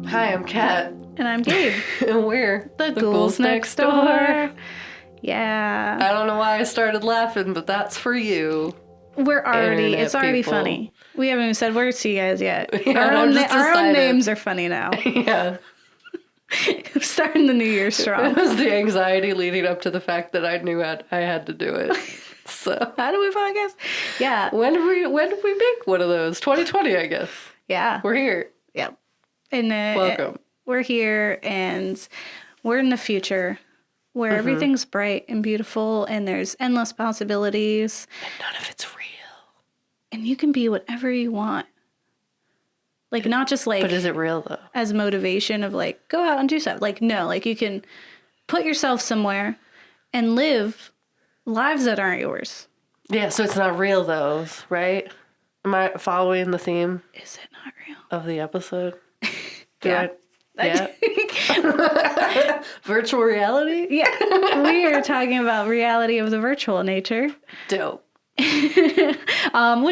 Hi, I'm Kat. And I'm Gabe. And we're the Ghouls next door. Yeah. I don't know why I started laughing, but that's for you. It's already people. funny. We haven't even said words to you guys yet. Yeah, our own names are funny now. Yeah. Starting the new year strong. It was the anxiety leading up to the fact that I knew I had to do it. So how do we podcast? Yeah. When did we make one of those? 2020, I guess. Yeah. We're here. Yep. And welcome. We're here, and we're in the future where everything's bright and beautiful, and there's endless possibilities. And none of it's real. And you can be whatever you want. Like, not just like... But is it real, though? As motivation of like, go out and do stuff. Like, no, like you can put yourself somewhere and live lives that aren't yours. Yeah, so it's not real, though, right? Am I following the theme? Is it not real? Of the episode? Yeah. Virtual reality? Yeah. We are talking about reality of the virtual nature. Dope. Which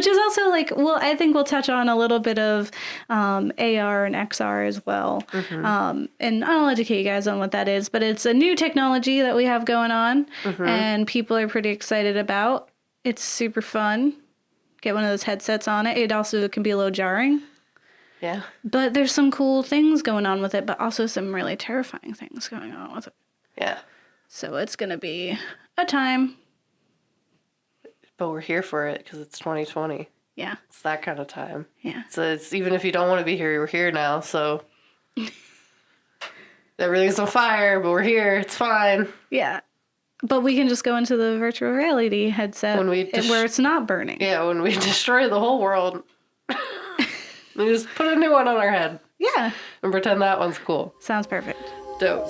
is also like, well, I think we'll touch on a little bit of AR and XR as well. And I'll educate you guys on what that is, but it's a new technology that we have going on and people are pretty excited about. It's super fun. Get one of those headsets on it. It also can be a little jarring. Yeah. But there's some cool things going on with it, but also some really terrifying things going on with it. Yeah. So it's going to be a time. But we're here for it because it's 2020. Yeah. It's that kind of time. Yeah. So it's even if you don't want to be here, we're here now. So everything's on fire, but we're here. It's fine. Yeah. But we can just go into the virtual reality headset where it's not burning. Yeah, when we destroy the whole world, we just put a new one on our head. Yeah. And pretend that one's cool. Sounds perfect. Dope.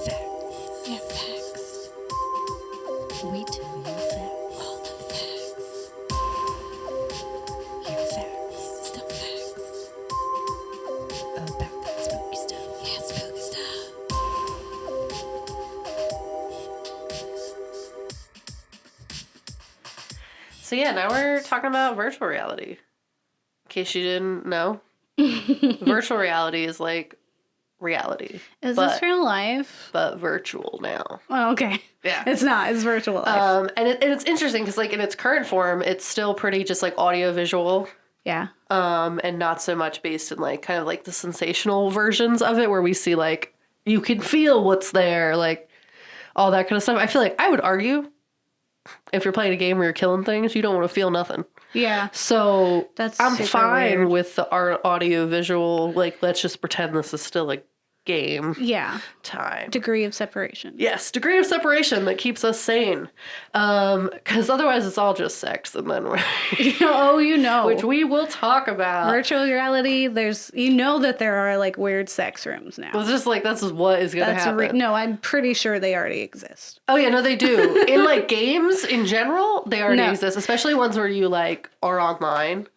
Yeah, facts. We tell you facts. All the facts. Hear facts. Stuff facts. About that spooky stuff. Yeah, spooky stuff. So yeah, now we're talking about virtual reality. In case you didn't know, virtual reality is like reality. Is this real life? But virtual now. Oh, okay. Yeah. It's not. It's virtual life. And it's interesting because like in its current form, it's still pretty just like audio visual. Yeah. And not so much based in like kind of like the sensational versions of it where we see like you can feel what's there, like all that kind of stuff. I feel like I would argue if you're playing a game where you're killing things, you don't want to feel nothing. Yeah. So I'm fine weird. with the audio visual. Like, let's just pretend this is still a game. Yeah. Time. Degree of separation. Yes. Degree of separation that keeps us sane. Because otherwise it's all just sex. And then which we will talk about. Virtual reality, that there are like weird sex rooms now. Well, it's just like, that's what is going to happen. No, I'm pretty sure they already exist. Oh yeah, no, they do. In like games in general, they already exist. Especially ones where you like are online.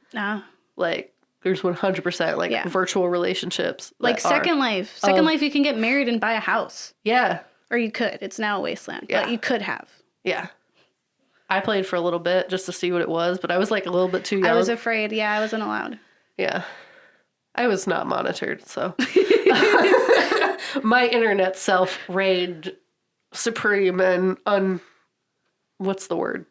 Like there's 100% like virtual relationships. Like Second Life. Second Life, you can get married and buy a house. Yeah. Or you could. It's now a wasteland. Yeah. But you could have. Yeah. I played for a little bit just to see what it was, but I was like a little bit too young. I was afraid. Yeah, I wasn't allowed. Yeah. I was not monitored, so. My internet self reigned supreme and what's the word?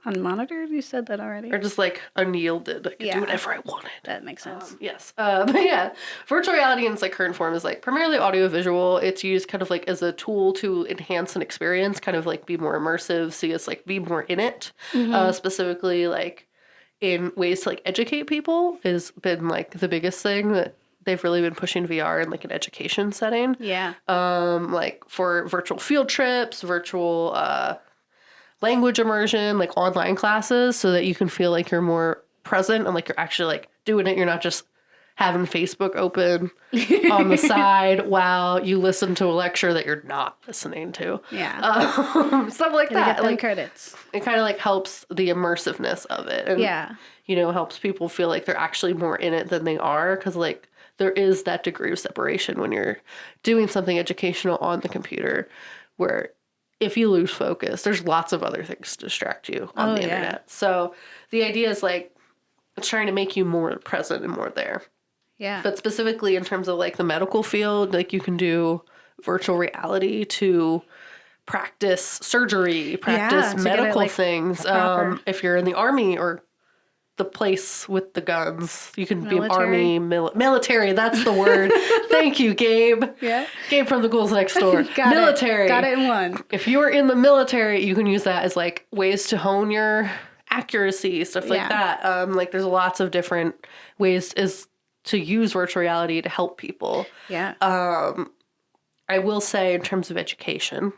Unmonitored? You said that already. Or just like unyielded. I could do whatever I wanted. That makes sense. Yes. But yeah, virtual reality in its like current form is like primarily audio visual. It's used kind of like as a tool to enhance an experience, kind of like be more immersive, see us like be more in it. Specifically like in ways to like educate people has been like the biggest thing that they've really been pushing VR in like an education setting. Yeah. Like for virtual field trips, virtual language immersion, like online classes, so that you can feel like you're more present and like you're actually like doing it. You're not just having Facebook open on the side while you listen to a lecture that you're not listening to. Yeah. Stuff like that. Get them like credits. It kind of like helps the immersiveness of it. And, helps people feel like they're actually more in it than they are. Because like there is that degree of separation when you're doing something educational on the computer where if you lose focus, there's lots of other things to distract you on the internet. So the idea is like, it's trying to make you more present and more there. Yeah. But specifically in terms of like the medical field, like you can do virtual reality to practice surgery, practice to get it, medical like, things. proper. If you're in the army or the place with the guns, you can Military? be military. That's the word. Thank you, Gabe. Yeah. Gabe from the Ghouls Next Door. Military. Got it in one. If you're in the military, you can use that as like ways to hone your accuracy, stuff like that. Like there's lots of different ways to use virtual reality to help people. Yeah. I will say in terms of education,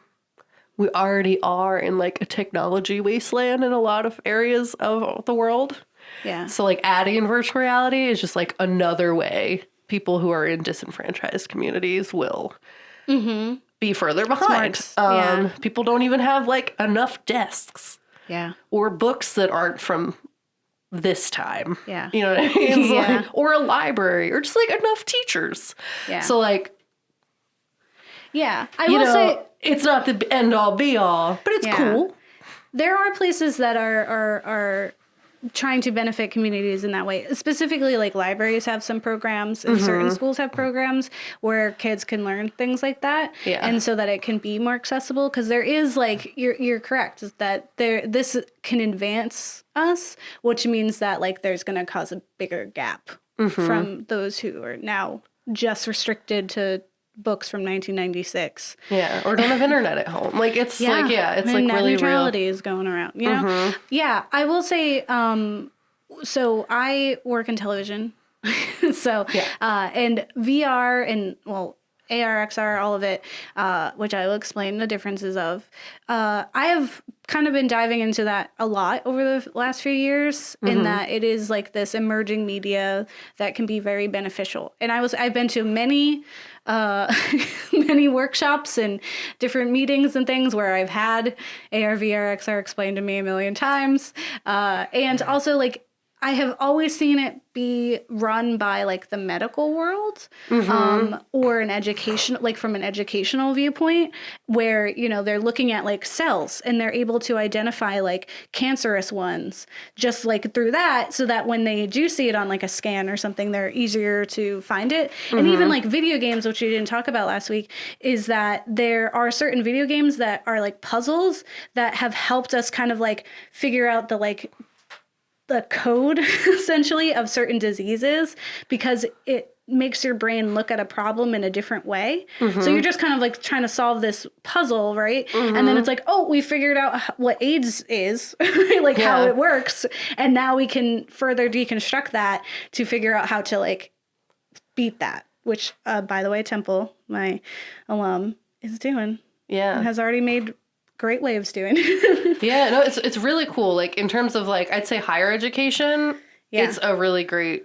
we already are in like a technology wasteland in a lot of areas of the world. Yeah. So like adding virtual reality is just like another way people who are in disenfranchised communities will be further behind. Smart. People don't even have like enough desks Yeah. or books that aren't from this time. Yeah. You know what I mean? It's Yeah. like, or a library or just like enough teachers. Yeah. So like, Yeah. I you will know, say it's not the end all be all, but it's Yeah. cool. there are places that are trying to benefit communities in that way. Specifically, like libraries have some programs and certain schools have programs where kids can learn things like that. Yeah. And so that it can be more accessible. Because there is like, you're correct, is that this can advance us, which means that like there's going to cause a bigger gap from those who are now just restricted to books from 1996. Yeah, or don't have internet at home. Like it's like it's and like net really neutrality is going around. You know, yeah. I will say. So I work in television, so and VR and AR, XR, all of it, which I will explain the differences of. I have kind of been diving into that a lot over the last few years, in that it is like this emerging media that can be very beneficial. And I've been to many many workshops and different meetings and things where I've had AR, VR, XR explained to me a million times, and also like I have always seen it be run by like the medical world, or an education, like from an educational viewpoint, where, you know, they're looking at like cells and they're able to identify like cancerous ones just like through that, so that when they do see it on like a scan or something, they're easier to find it. And even like video games, which we didn't talk about last week, is that there are certain video games that are like puzzles that have helped us kind of like figure out the code essentially of certain diseases, because it makes your brain look at a problem in a different way. So you're just kind of like trying to solve this puzzle, right? And then it's like, oh, we figured out what AIDS is, like how it works. And now we can further deconstruct that to figure out how to like beat that, which by the way, Temple, my alum, is doing. Yeah. And has already made great waves doing. Yeah, no, it's really cool. Like in terms of like, I'd say higher education, it's a really great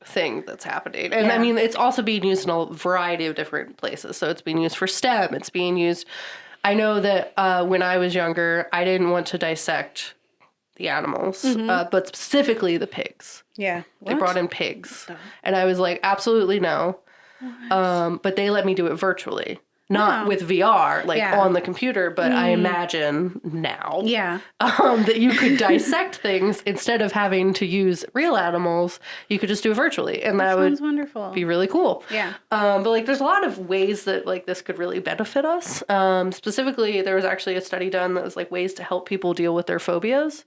thing that's happening. And I mean, it's also being used in a variety of different places. So it's being used for STEM. It's being used. I know that when I was younger, I didn't want to dissect the animals, but specifically the pigs. Yeah. They brought in pigs. And I was like, absolutely no. But they let me do it virtually. Not with VR, like on the computer, but I imagine now that you could dissect things instead of having to use real animals. You could just do it virtually, and that would wonderful. be really cool. Yeah. But like, there's a lot of ways that like this could really benefit us. Specifically, there was actually a study done that was like ways to help people deal with their phobias.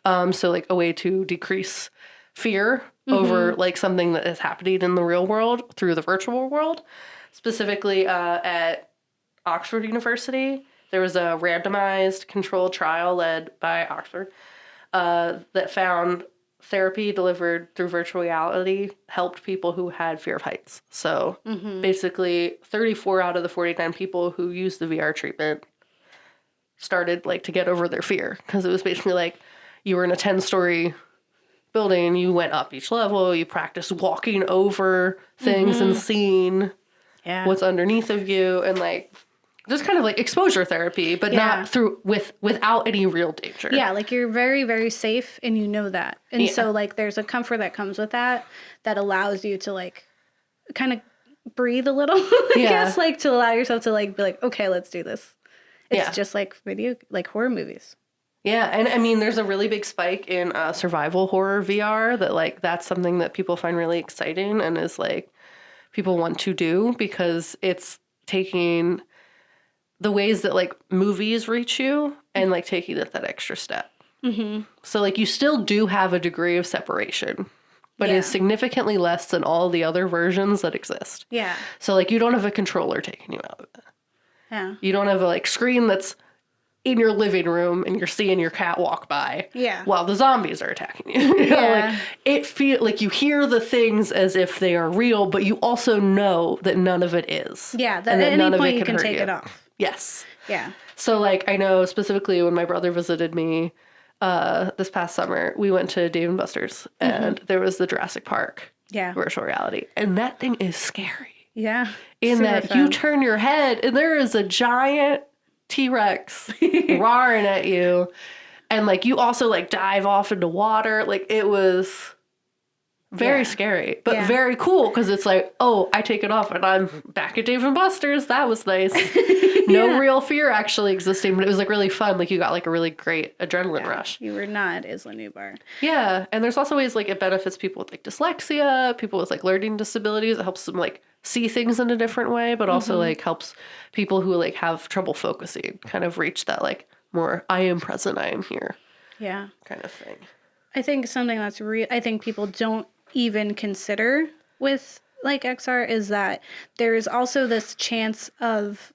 So like a way to decrease fear over like something that is happening in the real world through the virtual world. Specifically at Oxford University, there was a randomized controlled trial led by Oxford that found therapy delivered through virtual reality helped people who had fear of heights. So basically 34 out of the 49 people who used the VR treatment started like to get over their fear, because it was basically like you were in a 10-story building, you went up each level, you practiced walking over things and seeing what's underneath of you, and like just kind of like exposure therapy, but not without any real danger. Yeah, like you're very, very safe, and you know that. And so like there's a comfort that comes with that allows you to like kind of breathe a little, I guess, like to allow yourself to like be like, okay, let's do this. It's just like horror movies. Yeah, and I mean, there's a really big spike in survival horror VR that, like, that's something that people find really exciting and is, like, people want to do because it's taking the ways that, like, movies reach you and, like, taking it that extra step. Mm-hmm. So, like, you still do have a degree of separation, but it's significantly less than all the other versions that exist. Yeah. So, like, you don't have a controller taking you out of it. Yeah. You don't have a, like, screen that's in your living room and you're seeing your cat walk by while the zombies are attacking you. You know, like, it feel like you hear the things as if they are real, but you also know that none of it is. Yeah, that at any point you can take it off. Yes. Yeah. So, like, I know specifically when my brother visited me this past summer, we went to Dave & Buster's and there was the Jurassic Park virtual reality. And that thing is scary. Yeah. In that you turn your head and there is a giant T-Rex roaring at you, and like you also like dive off into water. Like, it was very scary, but very cool because it's like, oh, I take it off and I'm back at Dave & Buster's. That was nice. No real fear actually existing, but it was like really fun. Like, you got like a really great adrenaline rush. You were not at Isla Nublar. Yeah, and there's also ways like it benefits people with like dyslexia, people with like learning disabilities. It helps them like see things in a different way, but also like helps people who like have trouble focusing kind of reach that like more I am present, I am here kind of thing. I think something that's I think people don't even consider with like XR is that there is also this chance of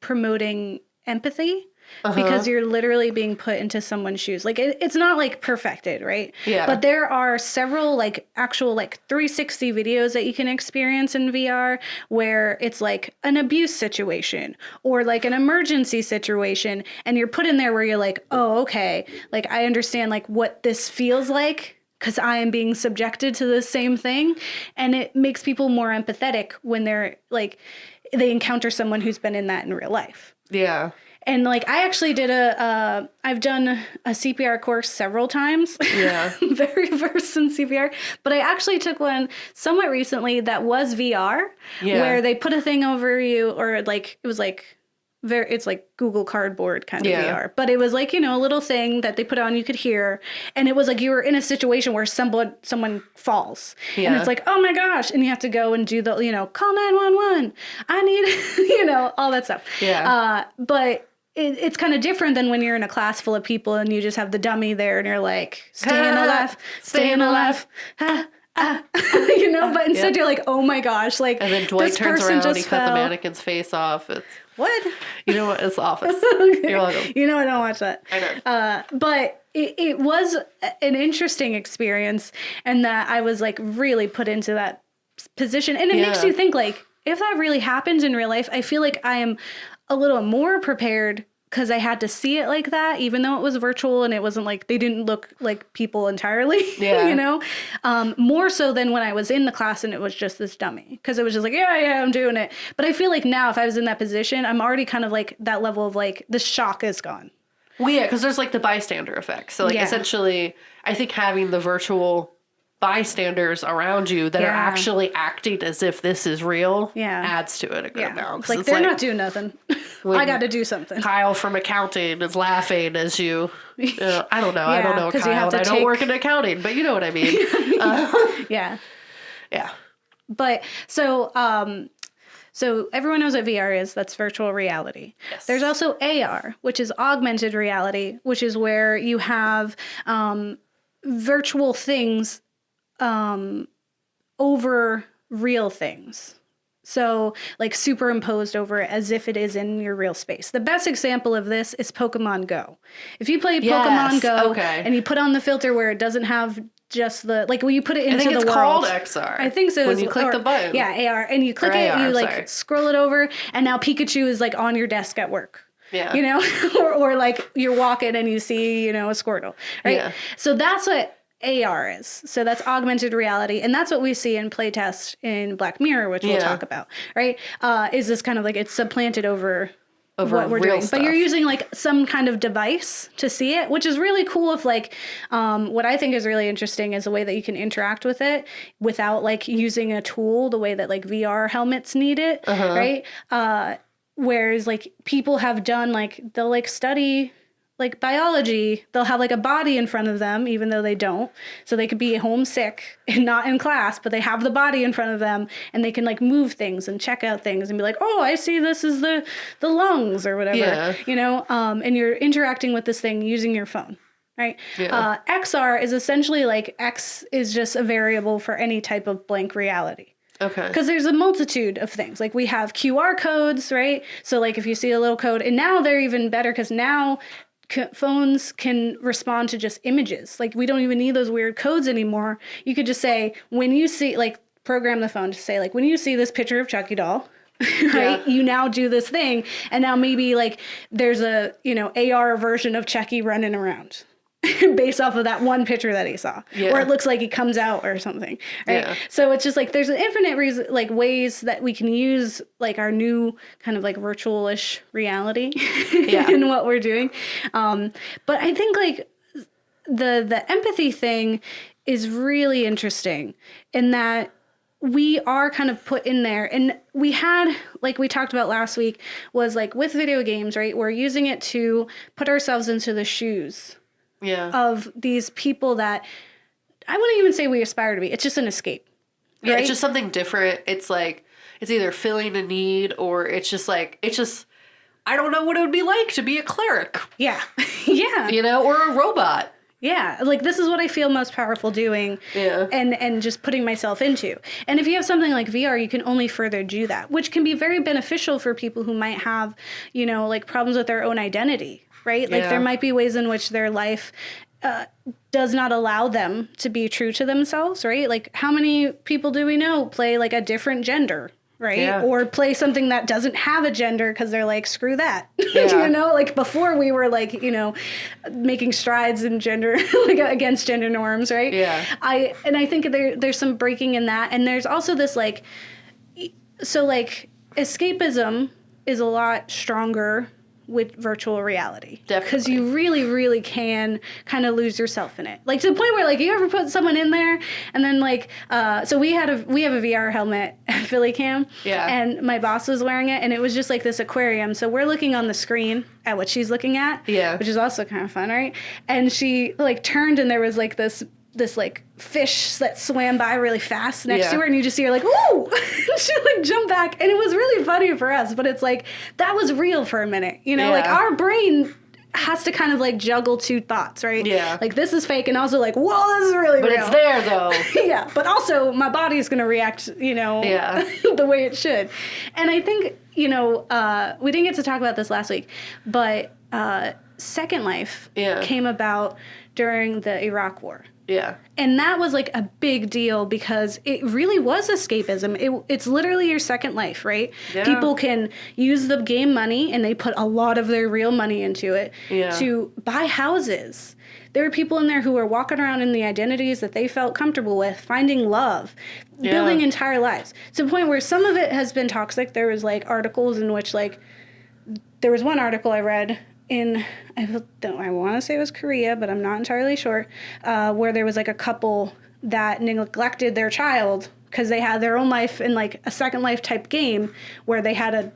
promoting empathy because you're literally being put into someone's shoes. Like, it's not like perfected, right? Yeah. But there are several like actual like 360 videos that you can experience in VR where it's like an abuse situation or like an emergency situation, and you're put in there where you're like, oh, okay, like I understand like what this feels like because I am being subjected to the same thing. And it makes people more empathetic when they're like, they encounter someone who's been in that in real life. Yeah. And like, I actually did I've done a CPR course several times. Yeah. Very versed in CPR. But I actually took one somewhat recently that was VR, where they put a thing over you, or like, it was like, it's like Google Cardboard kind of VR. But it was like, you know, a little thing that they put on, you could hear. And it was like you were in a situation where someone falls. Yeah. And it's like, oh my gosh. And you have to go and do the, you know, call 911. I need, you know, all that stuff. Yeah. But it's kind of different than when you're in a class full of people and you just have the dummy there and you're like, stay in the left, stay in the left. You know, but instead you're like, oh my gosh, like, and then Dwight turns around and he cut the mannequin's face off. It's, what? You know what? It's Office. Okay. You're welcome. You know I don't watch that. I know. But it was an interesting experience, and that I was like really put into that position, and it makes you think like, if that really happens in real life, I feel like I am a little more prepared because I had to see it like that, even though it was virtual and it wasn't like, they didn't look like people entirely, you know, more so than when I was in the class and it was just this dummy, because it was just like, yeah, I'm doing it. But I feel like now if I was in that position, I'm already kind of like that level of like, the shock is gone. Well, yeah, because there's like the bystander effect. So like essentially, I think having the virtual bystanders around you that are actually acting as if this is real adds to it a good amount. It's they're not doing nothing. I got to do something. Kyle from accounting is laughing as you, I don't know. I don't know Kyle. I don't work in accounting, but you know what I mean. Yeah. Yeah. But so everyone knows what VR is. That's virtual reality. Yes. There's also AR, which is augmented reality, which is where you have virtual things over real things. So like superimposed over it as if it is in your real space. The best example of this is Pokemon Go. If you play Pokemon Go and you put on the filter where it doesn't have just the, like when you put it into the world. I think it's called XR. I think so. When you click the button. Yeah, AR. And you click it, you like scroll it over, and now Pikachu is like on your desk at work. Yeah. You know, or like you're walking and you see, you know, a Squirtle. Right. Yeah. So that's what AR is. So that's augmented reality. And that's what we see in Playtest in Black Mirror, which we'll talk about, right? Is this kind of like it's supplanted over what we're doing. Stuff. But you're using like some kind of device to see it, which is really cool. If like, what I think is really interesting is the way that you can interact with it without like using a tool the way that like VR helmets need it, right? Whereas like people have done like, they'll like study like biology, they'll have like a body in front of them, even though they don't. So they could be homesick and not in class, but they have the body in front of them and they can like move things and check out things and be like, oh, I see this is the lungs or whatever, you know, and you're interacting with this thing using your phone. Right. Yeah. XR is essentially like X is just a variable for any type of blank reality. Okay. Because there's a multitude of things. Like we have QR codes, right? So like if you see a little code, and now they're even better because now phones can respond to just images. Like we don't even need those weird codes anymore. You could just say, when you see, like program the phone to say like, when you see this picture of Chucky doll, right? You now do this thing. And now maybe like there's a, you know, AR version of Chucky running around. Based off of that one picture that he saw, or it looks like he comes out or something, right? Yeah. So it's just like there's an infinite reason, like ways that we can use like our new kind of like virtual-ish reality in what we're doing. But I think like the empathy thing is really interesting in that we are kind of put in there, and we had, like we talked about last week, was like with video games, right? We're using it to put ourselves into the shoes of these people that I wouldn't even say we aspire to be. It's just an escape. Yeah, right? It's just something different. It's like, it's either filling a need or it's just, I don't know what it would be like to be a cleric. Yeah. Yeah. You know, or a robot. Yeah, like this is what I feel most powerful doing and just putting myself into. And if you have something like VR, you can only further do that, which can be very beneficial for people who might have, you know, like problems with their own identity, right? Like there might be ways in which their life does not allow them to be true to themselves, right? Like how many people do we know play like a different gender? Right? Yeah. Or play something that doesn't have a gender because they're like, screw that. Yeah. You know, like before we were like, you know, making strides in gender, like against gender norms, right? Yeah. I think there's some breaking in that. And there's also this like, so like escapism is a lot stronger with virtual reality. Definitely. Because you really, really can kind of lose yourself in it. Like to the point where like you ever put someone in there and then like, so we have a VR helmet at Philly Cam. Yeah. And my boss was wearing it and it was just like this aquarium. So we're looking on the screen at what she's looking at. Yeah. Which is also kind of fun, right? And she like turned and there was like this like fish that swam by really fast next to her and you just see her like, ooh, she like jumped back and it was really funny for us, but it's like, that was real for a minute, you know, like our brain has to kind of like juggle two thoughts, right? Yeah. Like this is fake and also like, whoa, this is really real. But it's there though. Yeah. But also my body is going to react, you know, the way it should. And I think, you know, we didn't get to talk about this last week, but Second Life came about during the Iraq War. Yeah. And that was like a big deal because it really was escapism. It's literally your second life, right? Yeah. People can use the game money and they put a lot of their real money into it to buy houses. There were people in there who were walking around in the identities that they felt comfortable with, finding love, building entire lives. To the point where some of it has been toxic. There was like articles in which like, there was one article I read in, I want to say it was Korea, but I'm not entirely sure, where there was like a couple that neglected their child because they had their own life in like a Second Life type game where they had a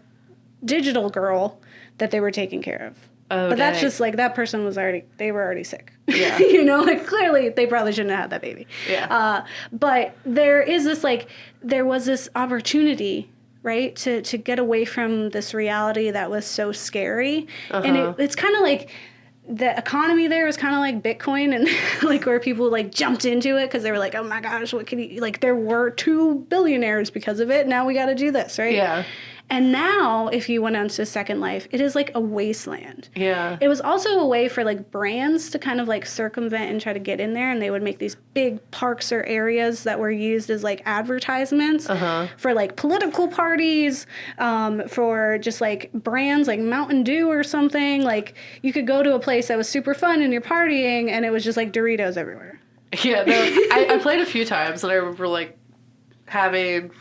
digital girl that they were taking care of. Okay. But that's just like that person was they were already sick. Yeah. You know, like clearly they probably shouldn't have had that baby. Yeah. But there is this like, there was this opportunity, right, to get away from this reality that was so scary. And it's kind of like the economy there was kind of like Bitcoin and like where people like jumped into it because they were like, oh my gosh, what can you, like there were 2 billionaires because of it. Now we got to do this, right? Yeah. And now, if you went on to Second Life, it is like a wasteland. Yeah. It was also a way for like brands to kind of like circumvent and try to get in there, and they would make these big parks or areas that were used as like advertisements for like political parties, for just like brands like Mountain Dew or something. Like you could go to a place that was super fun and you're partying, and it was just like Doritos everywhere. Yeah, no, I played a few times, and I remember like having.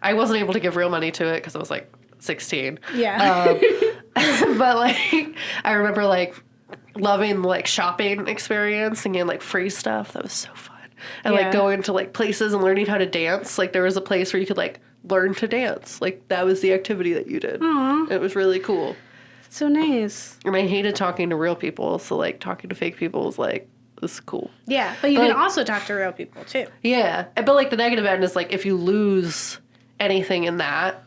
I wasn't able to give real money to it because I was like 16. Yeah. But like, I remember like loving like shopping experience and getting like free stuff. That was so fun. And like going to like places and learning how to dance. Like there was a place where you could like learn to dance. Like that was the activity that you did. Aww. It was really cool. So nice. And I hated talking to real people, so like talking to fake people was like, this is cool. Yeah, but you can also talk to real people too. Yeah, but like the negative end is like if you lose anything in that,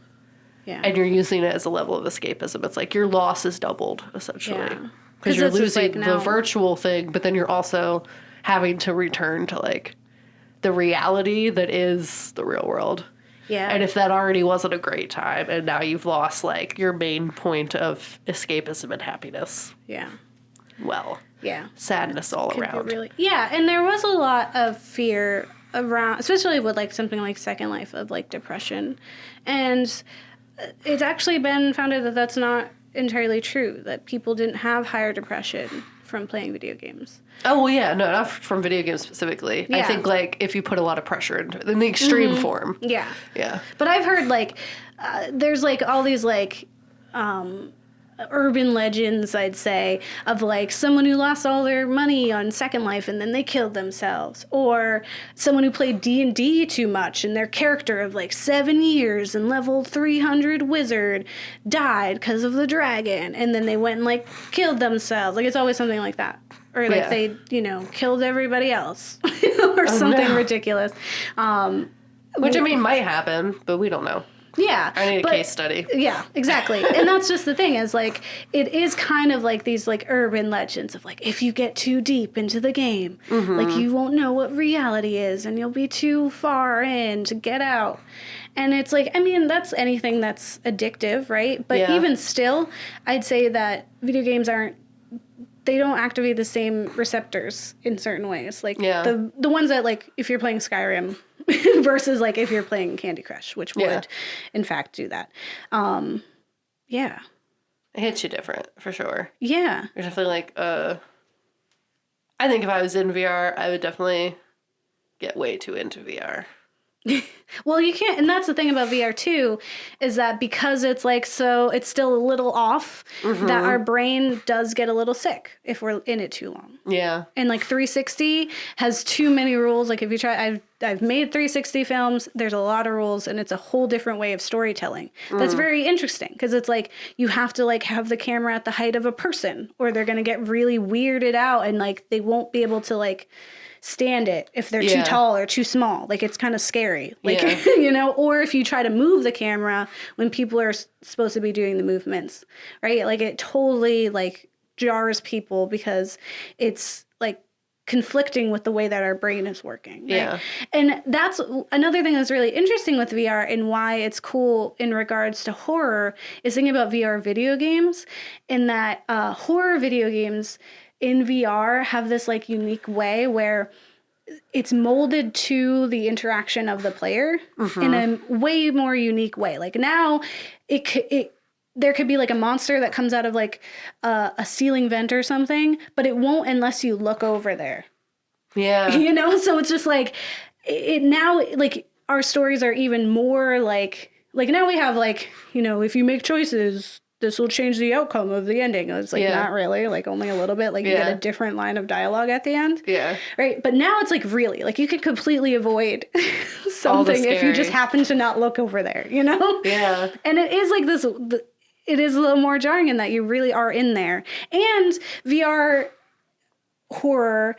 and you're using it as a level of escapism, it's like your loss is doubled essentially because you're losing the virtual thing, but then you're also having to return to like the reality that is the real world. Yeah. And if that already wasn't a great time, and now you've lost like your main point of escapism and happiness. Yeah. Well. Yeah. Sadness all around. Really, yeah, and there was a lot of fear around, especially with like something like Second Life, of like depression. And it's actually been founded that that's not entirely true, that people didn't have higher depression from playing video games. Oh, well, yeah, no, not from video games specifically. Yeah. I think, like, if you put a lot of pressure into it, in the extreme form. Yeah. Yeah. But I've heard, like, there's, like, all these, like, urban legends, I'd say, of, like, someone who lost all their money on Second Life and then they killed themselves. Or someone who played D&D too much and their character of, like, 7 years and level 300 wizard died because of the dragon. And then they went and, like, killed themselves. Like, it's always something like that. Or, like, they, you know, killed everybody else. Or something ridiculous. Which, I mean, might happen, but we don't know. Yeah. I need a case study. Yeah, exactly. And that's just the thing, is like, it is kind of like these like urban legends of like, if you get too deep into the game, like you won't know what reality is and you'll be too far in to get out. And it's like, I mean, that's anything that's addictive, right? But even still, I'd say that video games they don't activate the same receptors in certain ways. Like the ones that, like, if you're playing Skyrim versus like if you're playing Candy Crush, which would in fact do that. Yeah. It hits you different, for sure. Yeah. You're definitely like, I think if I was in VR, I would definitely get way too into VR. Well, you can't, and that's the thing about VR too, is that because it's like, so it's still a little off, that our brain does get a little sick if we're in it too long. Yeah. And like 360 has too many rules. Like if you try, I've made 360 films, there's a lot of rules, and it's a whole different way of storytelling. That's very interesting, because it's like you have to like have the camera at the height of a person, or they're going to get really weirded out and like they won't be able to like stand it if they're too tall or too small. Like, it's kind of scary. Like, you know, or if you try to move the camera when people are supposed to be doing the movements, right? Like, it totally like jars people because it's like conflicting with the way that our brain is working. Right? Yeah. And that's another thing that's really interesting with VR and why it's cool in regards to horror is thinking about VR video games, in that horror video games in VR have this like unique way where it's molded to the interaction of the player in a way more unique way. Like now there could be like a monster that comes out of like a ceiling vent or something, but it won't unless you look over there. Yeah. You know, so it's just like it now, like our stories are even more like now we have like, you know, if you make choices, this will change the outcome of the ending. It's like, not really, like only a little bit. Like you get a different line of dialogue at the end. Yeah. Right. But now it's like really, like you could completely avoid something if you just happen to not look over there, you know? Yeah. And it is like this, it is a little more jarring in that you really are in there. And VR horror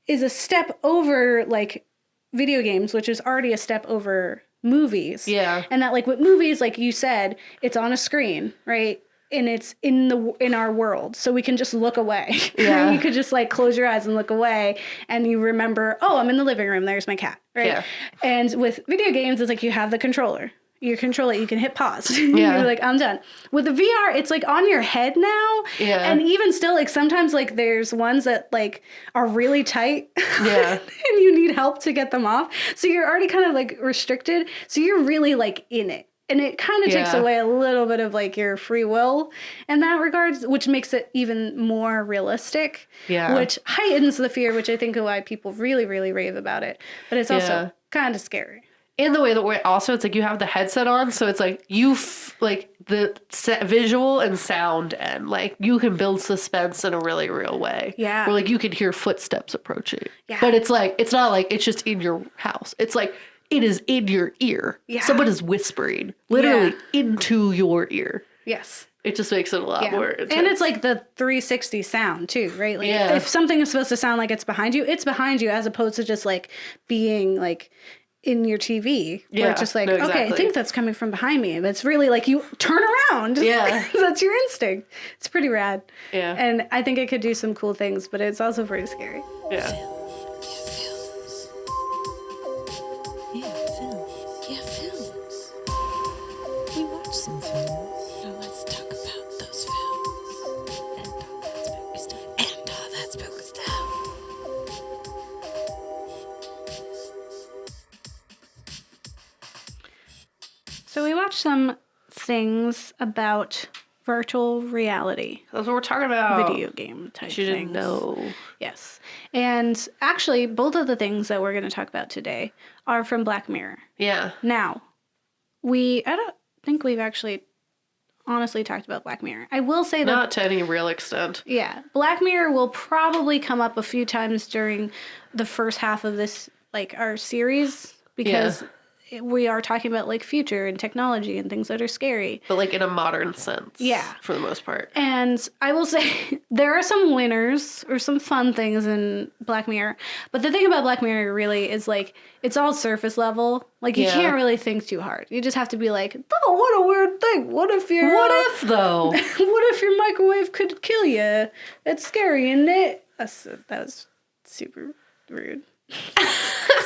is a step over like video games, which is already a step over movies. Yeah. And that like with movies, like you said, it's on a screen, right? And it's in our world. So we can just look away. Yeah. Right? You could just like close your eyes and look away and you remember, oh, I'm in the living room, there's my cat. Right. Yeah. And with video games, it's like you have the controller. You control it, you can hit pause. Yeah. You're like, I'm done. With the VR, it's like on your head now. Yeah. And even still, like sometimes like there's ones that like are really tight. Yeah. And you need help to get them off. So you're already kind of like restricted. So you're really like in it. And it kind of takes away a little bit of like your free will in that regards, which makes it even more realistic. Yeah. Which heightens the fear, which I think is why people really, really rave about it. But it's also kind of scary. In the way that also, it's like you have the headset on, so it's like you like the visual and sound, and like you can build suspense in a really real way. Yeah. Where like you can hear footsteps approaching. Yeah. But it's like it's not like it's just in your house. It's like it is in your ear. Yeah. Someone is whispering literally into your ear. Yes. It just makes it a lot more intense. And it's like the 360 sound too, right? Like if something is supposed to sound like it's behind you as opposed to just like being like in your TV. Where it's just like, okay, I think that's coming from behind me. But it's really like you turn around. Yeah. That's your instinct. It's pretty rad. Yeah. And I think it could do some cool things, but it's also pretty scary. Yeah. Films. Yeah, films. Yeah, films. We watch some films. Now let's talk about those films. And all that spooky stuff. And all that spooky stuff. So we watched some things about virtual reality. That's what we're talking about. Video game type You didn't things. know. Yes. And actually, both of the things that we're going to talk about today are from Black Mirror. Yeah. Now, I don't think we've actually honestly talked about Black Mirror. I will say that... Not to any real extent. Yeah. Black Mirror will probably come up a few times during the first half of this, like, our series, because we are talking about, like, future and technology and things that are scary. But, like, in a modern sense. Yeah. For the most part. And I will say there are some winners or some fun things in Black Mirror. But the thing about Black Mirror really is, like, it's all surface level. Like, you can't really think too hard. You just have to be like, oh, what a weird thing. What if though? what if your microwave could kill you? It's scary, isn't it? That was super rude.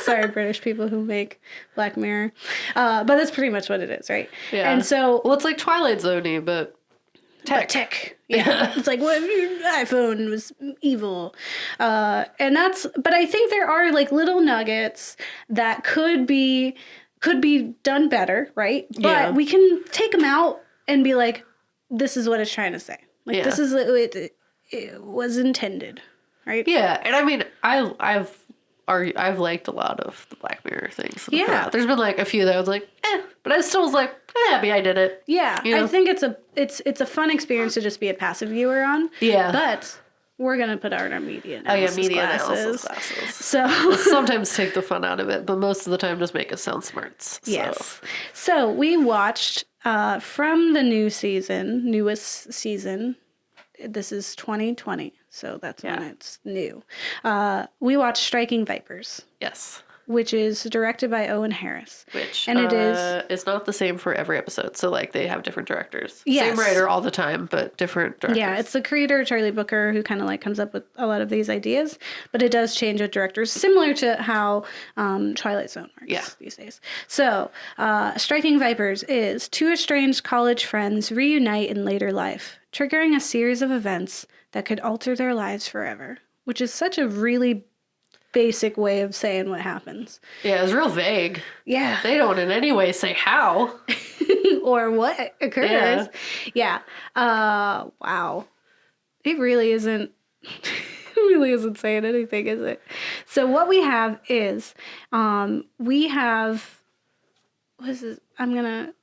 Sorry, British people who make Black Mirror. But that's pretty much what it is, right? Yeah. And so... Well, it's like Twilight Zone-y, but tech. Yeah. It's like, what if your iPhone was evil? But I think there are like little nuggets that could be done better, right? But we can take them out and be like, this is what it's trying to say. Like, this is it was intended, right? Yeah. And I mean, I've liked a lot of the Black Mirror things. Yeah. There's been like a few that I was like, but I still was like, I'm happy I did it. Yeah. You know? I think it's a fun experience to just be a passive viewer on. Yeah. But we're going to put out our media analysis analysis classes. So we'll sometimes take the fun out of it, but most of the time just make us sound smarts. So. Yes. So we watched from the newest season. This is 2020, so that's when it's new. We watched Striking Vipers. Yes. Which is directed by Owen Harris. And it is... It's not the same for every episode, so like they have different directors. Yes. Same writer all the time, but different directors. Yeah, it's the creator, Charlie Booker, who kind of like comes up with a lot of these ideas, but it does change with directors, similar to how Twilight Zone works these days. So, Striking Vipers is two estranged college friends reunite in later life, triggering a series of events that could alter their lives forever, which is such a really basic way of saying what happens. Yeah, it's real vague. Yeah. They don't in any way say how. or what occurs. Yeah. Wow. It really isn't saying anything, is it? So what we have is, what is this? I'm going to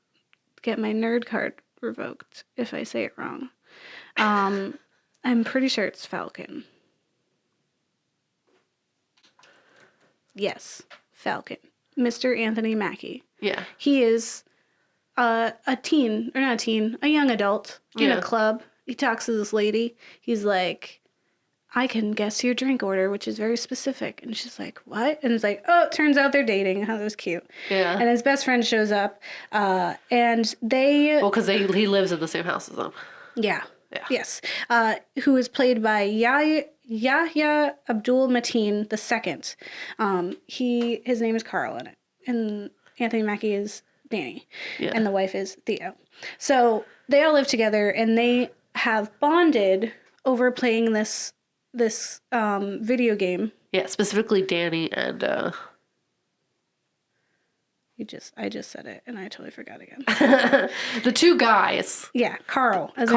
get my nerd card revoked if I say it wrong. I'm pretty sure it's Falcon. Yes, Falcon. Mr. Anthony Mackie. Yeah. He is a young adult in a club. He talks to this lady. He's like, I can guess your drink order, which is very specific. And she's like, what? And it's like, oh, it turns out they're dating. How that was cute. Yeah. And his best friend shows up. And they... Well, because he lives in the same house as them. Yeah. Yeah. Yes. Who is played by Yahya Abdul Mateen II. His name is Carl in it. And Anthony Mackie is Danny. Yeah. And the wife is Theo. So they all live together and they have bonded over playing this video game. Yeah, specifically Danny and I just said it and I totally forgot again. The two guys. Yeah, Carl and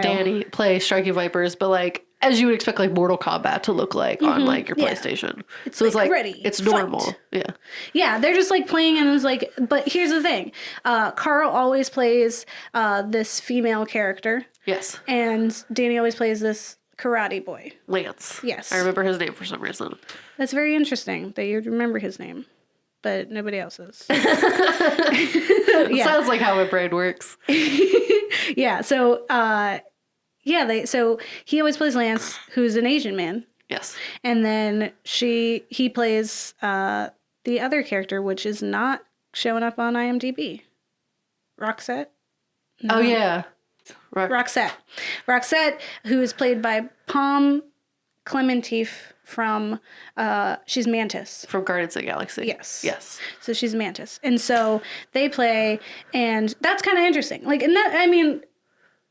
Danny play Striking Vipers, but like as you would expect like Mortal Kombat to look like on like your PlayStation. So it's like ready, it's normal. Fight. Yeah. Yeah, they're just like playing and it's like, but here's the thing. Carl always plays this female character. Yes. And Danny always plays this karate boy. Lance. Yes. I remember his name for some reason. That's very interesting that you remember his name, but nobody else's. It sounds like how my brain works. Yeah. So, so he always plays Lance, who's an Asian man. Yes. And then he plays the other character, which is not showing up on IMDb. Roxette? No. Oh, yeah. Roxette. Roxette, who is played by Palm Clementif from, she's Mantis. From Guardians of the Galaxy. Yes. Yes. So she's Mantis. And so they play, and that's kind of interesting. Like, and that, I mean,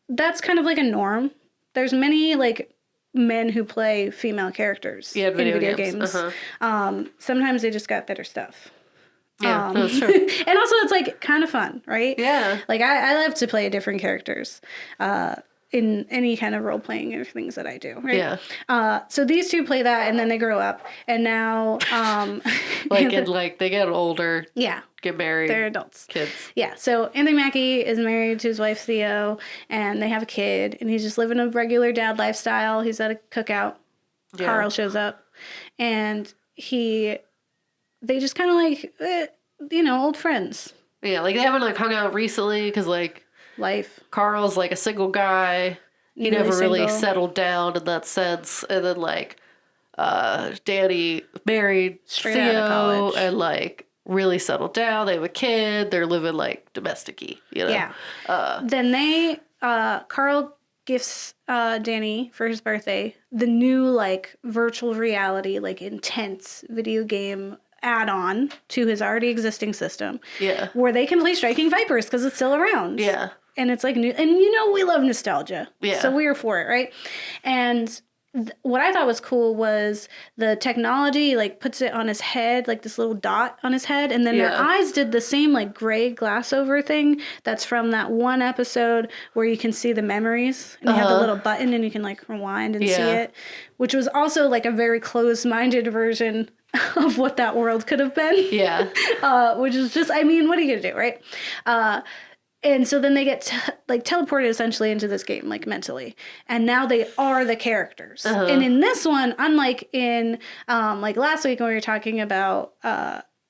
that's kind of like a norm. There's many, like, men who play female characters in video games. Uh-huh. Sometimes they just got better stuff. Yeah, that's true. And also it's like kind of fun, right? Yeah. Like I love to play different characters in any kind of role playing or things that I do, right? Yeah. So these two play that, and then they grow up, and now they get older. Yeah. Get married. They're adults. Kids. Yeah. So Anthony Mackie is married to his wife Theo, and they have a kid, and he's just living a regular dad lifestyle. He's at a cookout. Yeah. Carl shows up, and they just kind of like, old friends. Yeah, like they haven't like hung out recently because like Life. Carl's like a single guy. He never really settled down in that sense. And then like Danny married Straight out of Theo college. and like really settled down. They have a kid. They're living like domestic-y, you know? Yeah. Then Carl gifts Danny for his birthday the new like virtual reality, like intense video game add-on to his already existing system. Yeah. Where they can play Striking Vipers because it's still around. Yeah. And it's like new, and we love nostalgia. Yeah. So we were for it, right? And what I thought was cool was the technology like puts it on his head, like this little dot on his head, and then their eyes did the same like gray glass over thing that's from that one episode where you can see the memories and you have the little button and you can like rewind and see it, which was also like a very closed-minded version of what that world could have been. Yeah. Which is just, I mean, what are you gonna do, right? And so then they get teleported essentially into this game, like mentally. And now they are the characters. And in this one, unlike in like last week when we were talking about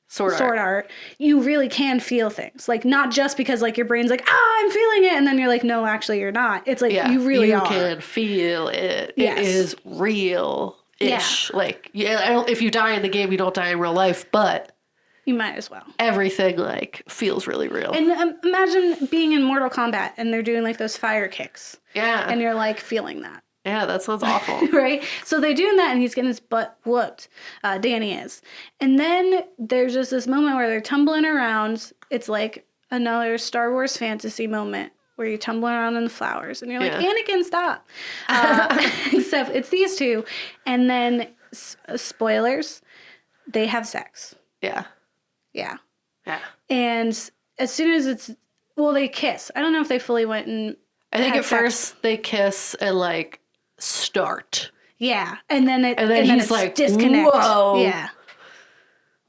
Sword Art, you really can feel things. Like not just because like your brain's like, I'm feeling it. And then you're like, no, actually you're not. It's like you really are. You can feel it. Yes. It is real-ish. Yeah. Like, if you die in the game, you don't die in real life, but you might as well. Everything like feels really real. And imagine being in Mortal Kombat and they're doing like those fire kicks. Yeah. And you're like feeling that. Yeah, that sounds awful. Right? So they're doing that and he's getting his butt whooped. Danny is. And then there's just this moment where they're tumbling around. It's like another Star Wars fantasy moment where you're tumbling around in the flowers. And you're like, Anakin, stop. Except it's these two. And then, spoilers, they have sex. Yeah. Yeah. Yeah. And as soon as they kiss. I don't know if they fully went and I think at first they kiss and like start. Yeah. And then he's like, disconnect. Whoa. Yeah.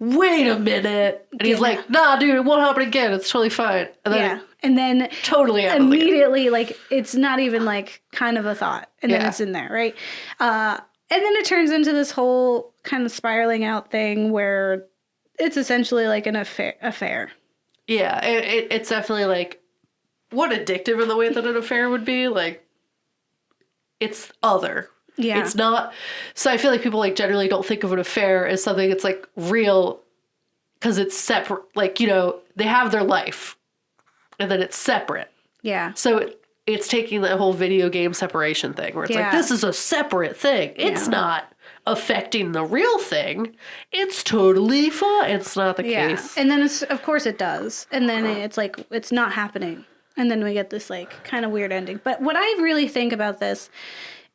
Wait a minute. And he's like, nah, dude, it won't happen again. It's totally fine. And then totally immediately, like, it's not even like kind of a thought. And then it's in there, right? And then it turns into this whole kind of spiraling out thing where it's essentially like an affair. Yeah, it's definitely like what addictive in the way that an affair would be. Like, it's other. Yeah. It's not. So I feel like people like generally don't think of an affair as something that's like real because it's separate. Like, they have their life and then it's separate. Yeah. So it's taking that whole video game separation thing where it's like, this is a separate thing. It's not affecting the real thing. It's totally fine. It's not the case. And then of course it does. And then it's like, it's not happening. And then we get this like kind of weird ending. But what I really think about this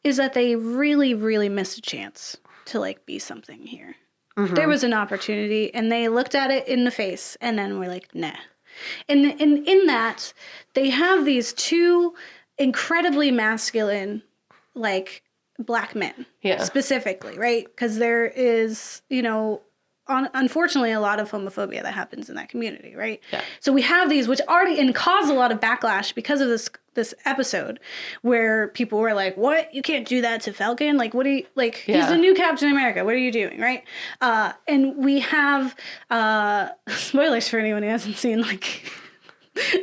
is that they really, really missed a chance to like be something here. Mm-hmm. There was an opportunity and they looked at it in the face and then we're like, nah. And in that, they have these two incredibly masculine, like, black men. Yeah. Specifically, right? Because there is, unfortunately, a lot of homophobia that happens in that community, right? Yeah. So we have these, which already and cause a lot of backlash because of this episode, where people were like, "What? You can't do that to Falcon? Like, what do you like? He's the new Captain America. What are you doing?" Right? And we have spoilers for anyone who hasn't seen like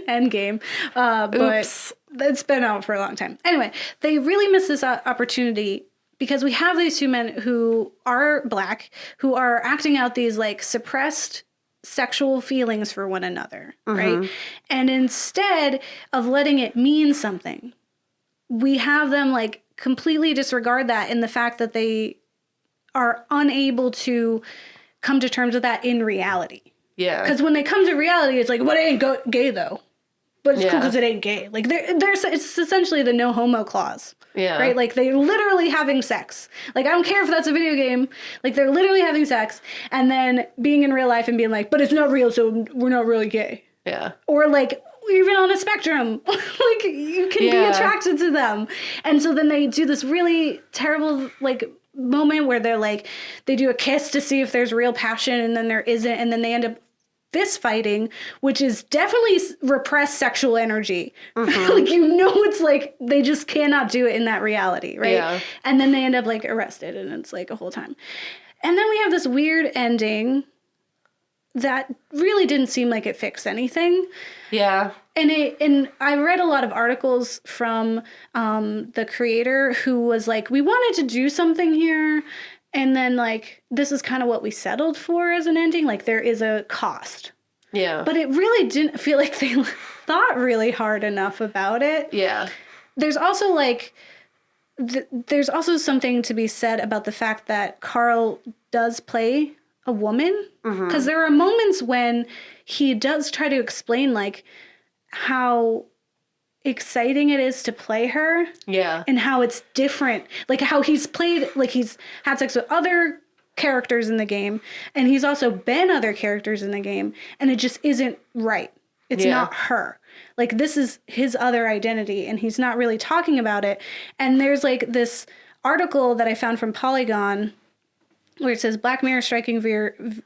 Endgame. But it's been out for a long time. Anyway, they really missed this opportunity because we have these two men who are Black, who are acting out these like suppressed sexual feelings for one another, right? And instead of letting it mean something, we have them like completely disregard that in the fact that they are unable to come to terms with that in reality. Yeah. Because when they come to reality, it's like, well, it ain't gay though. But it's cool because it ain't gay. Like it's essentially the no homo clause. Yeah. Right? Like they're literally having sex. Like I don't care if that's a video game. Like they're literally having sex and then being in real life and being like, but it's not real, so we're not really gay. Yeah. Or like even on a spectrum, like you can be attracted to them. And so then they do this really terrible like moment where they're like, they do a kiss to see if there's real passion and then there isn't. And then they end up fist fighting, which is definitely repressed sexual energy. Like, you know, it's like they just cannot do it in that reality, right? Yeah. And then they end up like arrested and it's like a whole time. And then we have this weird ending that really didn't seem like it fixed anything. Yeah. And I read a lot of articles from the creator who was like, we wanted to do something here. And then, like, this is kind of what we settled for as an ending. Like, there is a cost. Yeah. But it really didn't feel like they thought really hard enough about it. Yeah. There's also, like, there's also something to be said about the fact that Carl does play a woman. Because there are moments when he does try to explain, like, how exciting it is to play her. Yeah. And how it's different. Like how he's played, like he's had sex with other characters in the game. And he's also been other characters in the game. And it just isn't right. It's not her. Like this is his other identity. And he's not really talking about it. And there's like this article that I found from Polygon where it says Black Mirror Striking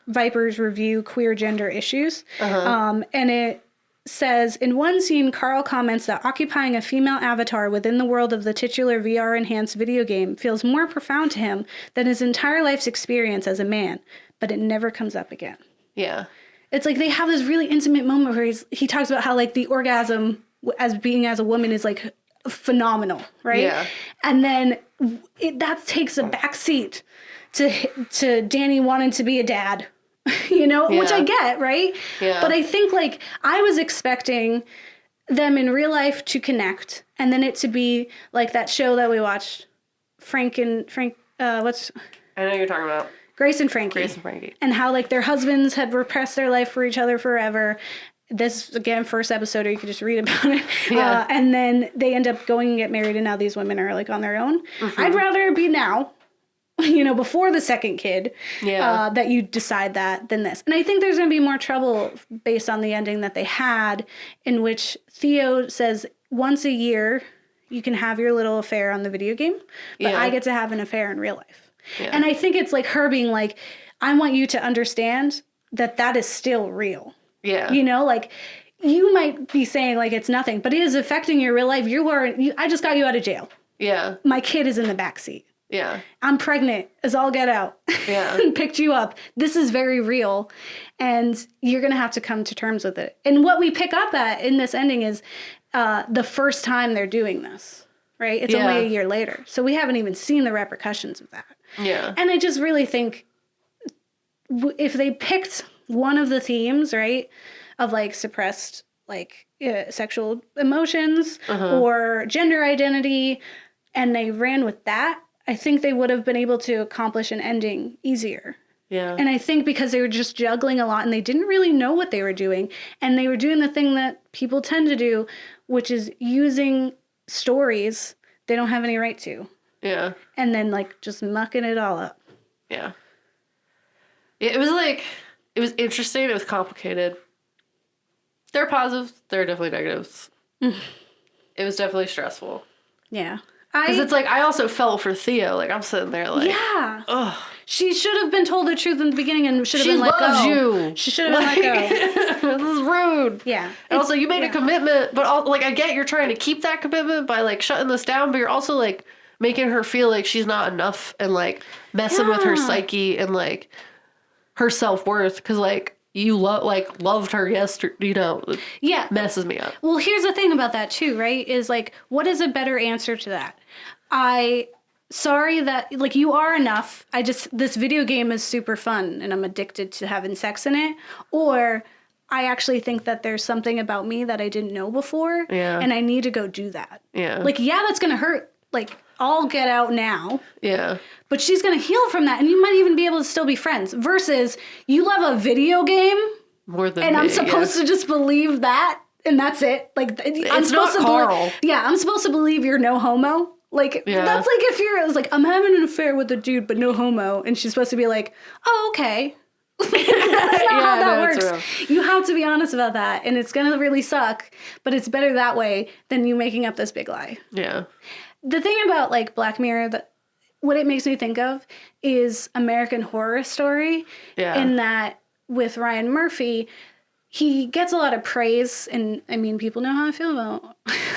Vipers Review Queer Gender Issues. And it says, in one scene, Carl comments that occupying a female avatar within the world of the titular VR-enhanced video game feels more profound to him than his entire life's experience as a man, but it never comes up again. Yeah. It's like they have this really intimate moment where he talks about how, like, the orgasm as being as a woman is, like, phenomenal, right? Yeah. And then that takes a backseat to Danny wanting to be a dad. You know, which I get, right? Yeah. But I think, like, I was expecting them in real life to connect and then it to be like that show that we watched, Frank, what's... I know you're talking about. Grace and Frankie. And how, like, their husbands had repressed their life for each other forever. This, again, first episode, or you could just read about it. Yeah. And then they end up going and get married and now these women are, like, on their own. I'd rather be now. You know, before the second kid, that you decide that than this. And I think there's going to be more trouble based on the ending that they had, in which Theo says once a year you can have your little affair on the video game, but I get to have an affair in real life. Yeah. And I think it's like her being like, I want you to understand that that is still real. Yeah. You know, like you might be saying like it's nothing, but it is affecting your real life. I just got you out of jail. Yeah. My kid is in the backseat. Yeah. I'm pregnant as all get out. Yeah. And picked you up. This is very real. And you're going to have to come to terms with it. And what we pick up at in this ending is the first time they're doing this, right? It's only a year later. So we haven't even seen the repercussions of that. Yeah. And I just really think if they picked one of the themes, right, of like suppressed like sexual emotions or gender identity, and they ran with that, I think they would have been able to accomplish an ending easier. Yeah. And I think because they were just juggling a lot and they didn't really know what they were doing. And they were doing the thing that people tend to do, which is using stories they don't have any right to. Yeah. And then like just mucking it all up. Yeah. It was interesting. It was complicated. There are positives. There are definitely negatives. It was definitely stressful. Yeah. Because it's like, I also fell for Theo. Like, I'm sitting there like... Yeah. Ugh. She should have been told the truth in the beginning and should have been let go. She loves you. She should have been let go. This is rude. Yeah. And also, you made a commitment, but like, I get you're trying to keep that commitment by like shutting this down, but you're also like making her feel like she's not enough and like messing with her psyche and like her self-worth. Because like, you loved her yesterday, you know, it Yeah. messes me up. Well, here's the thing about that too, right? Is like, what is a better answer to that? Sorry that, like, you are enough. This video game is super fun and I'm addicted to having sex in it. Or I actually think that there's something about me that I didn't know before. Yeah. And I need to go do that. Yeah. Like, yeah, that's going to hurt. Like, I'll get out now. Yeah. But she's going to heal from that. And you might even be able to still be friends. Versus, you love a video game. More than And me, I'm supposed to just believe that. And that's it. Like, I'm supposed not to Carl. I'm supposed to believe you're no homo. Like, Yeah. that's like if you're, it's like, I'm having an affair with a dude, but no homo. And she's supposed to be like, oh, okay. That's not how that works. You have to be honest about that. And it's going to really suck. But it's better that way than you making up this big lie. Yeah. The thing about, like, Black Mirror, what it makes me think of is American Horror Story. Yeah. In that, with Ryan Murphy, he gets a lot of praise, and I mean, people know how I feel about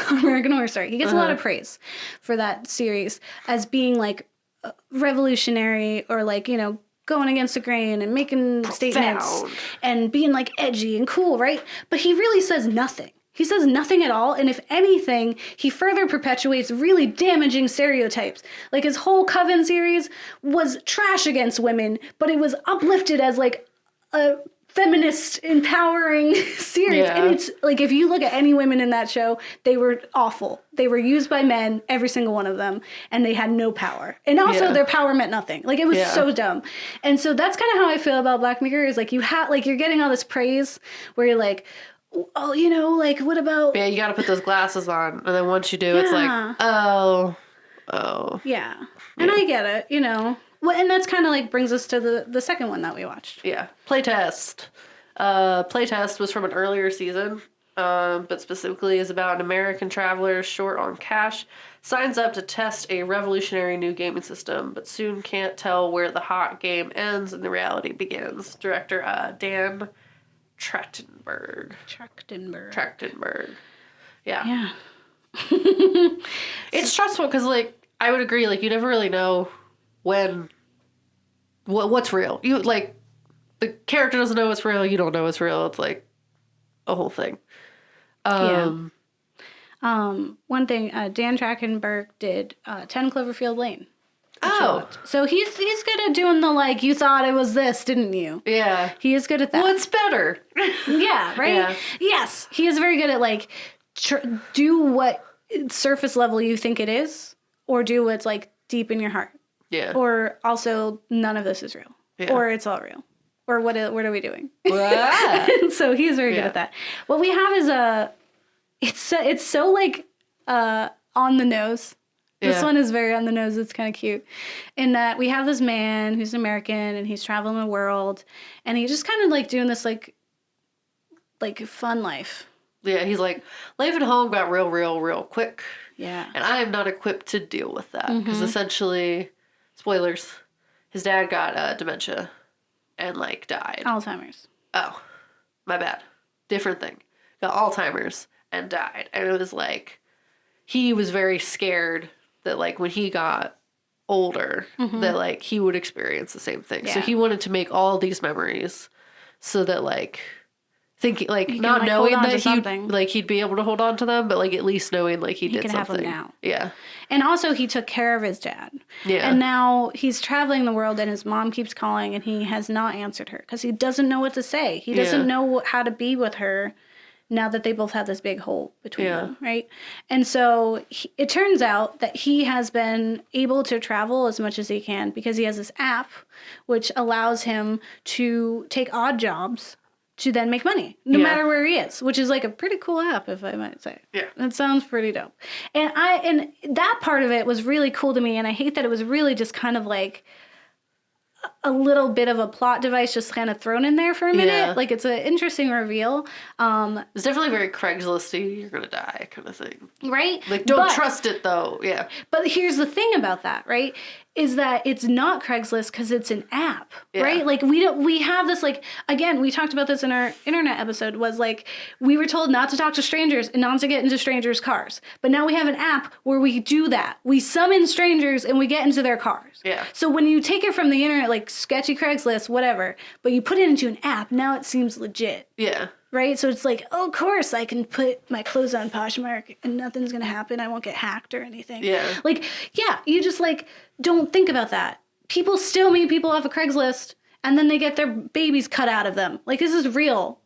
American Horror Story. He gets a lot of praise for that series as being, like, revolutionary or, like, you know, going against the grain and making statements and being, like, edgy and cool, right? But he really says nothing. He says nothing at all, and if anything, he further perpetuates really damaging stereotypes. Like, his whole Coven series was trash against women, but it was uplifted as, like, a feminist empowering series. Yeah. And it's like, if you look at any women in that show, they were awful. They were used by men, every single one of them, and they had no power. And also their power meant nothing. Like, it was so dumb. And so that's kind of how I feel about Black Mirror, is like, you're getting all this praise where you're like, oh, you know, like, what about... Yeah, you gotta put those glasses on. And then once you do, it's like, oh. Yeah. And I get it, you know. Well, and that's kind of like brings us to the second one that we watched. Yeah. Playtest. Playtest was from an earlier season, but specifically is about an American traveler short on cash, signs up to test a revolutionary new gaming system, but soon can't tell where the hot game ends and the reality begins. Director Dan Trachtenberg. Yeah. Yeah. It's stressful because, like, I would agree, like, you never really know what's real. You, like, the character doesn't know what's real, you don't know what's real. It's like a whole thing. One thing, Dan Trachtenberg did 10 Cloverfield Lane. Oh. So he's good at doing the, like, you thought it was this, didn't you? Yeah. He is good at that. Well, it's better. Yeah, right? Yeah. Yes, he is very good at, like, do what surface level you think it is, or do what's, like, deep in your heart. Yeah. Or also, none of this is real. Yeah. Or it's all real. Or what are we doing? Ah. So he's very good at that. What we have is it's so, like, on the nose. This one is very on the nose. It's kind of cute. In that we have this man who's American and he's traveling the world and he's just kind of, like, doing this, like fun life. Yeah, he's like, life at home got real quick. Yeah. And I am not equipped to deal with that. Because essentially, spoilers, his dad got dementia and, like, died. Alzheimer's. Oh, my bad. Different thing. Got Alzheimer's and died. And it was like, he was very scared that, like, when he got older, that, like, he would experience the same thing. Yeah. So he wanted to make all these memories so that, like, thinking, like, You not can, like, knowing hold on to that something. he'd be able to hold on to them, but, like, at least knowing, like, he did can something. have them now. Yeah. And also he took care of his dad. Yeah. And now he's traveling the world and his mom keeps calling and he has not answered her because he doesn't know what to say. He doesn't know how to be with her now that they both have this big hole between them, right? And so it turns out that he has been able to travel as much as he can because he has this app which allows him to take odd jobs to then make money, no matter where he is, which is, like, a pretty cool app, if I might say. Yeah. It sounds pretty dope. And that part of it was really cool to me, and I hate that it was really just kind of like a little bit of a plot device just kind of thrown in there for a minute. Yeah. Like, it's an interesting reveal. It's definitely very Craigslist-y, you're gonna die kind of thing. Right? Like, don't trust it, though. Yeah. But here's the thing about that, right? is that it's not Craigslist because it's an app, Yeah. right? Like we have this, like, again, we talked about this in our internet episode, was like, we were told not to talk to strangers and not to get into strangers' cars. But now we have an app where we do that. We summon strangers and we get into their cars. Yeah. So when you take it from the internet, like sketchy Craigslist, whatever, but you put it into an app, now it seems legit. Yeah. Right? So it's like, oh, of course, I can put my clothes on Poshmark and nothing's going to happen. I won't get hacked or anything. Yeah. Like, yeah, you just, like, don't think about that. People still meet people off of Craigslist and then they get their babies cut out of them. Like, this is real.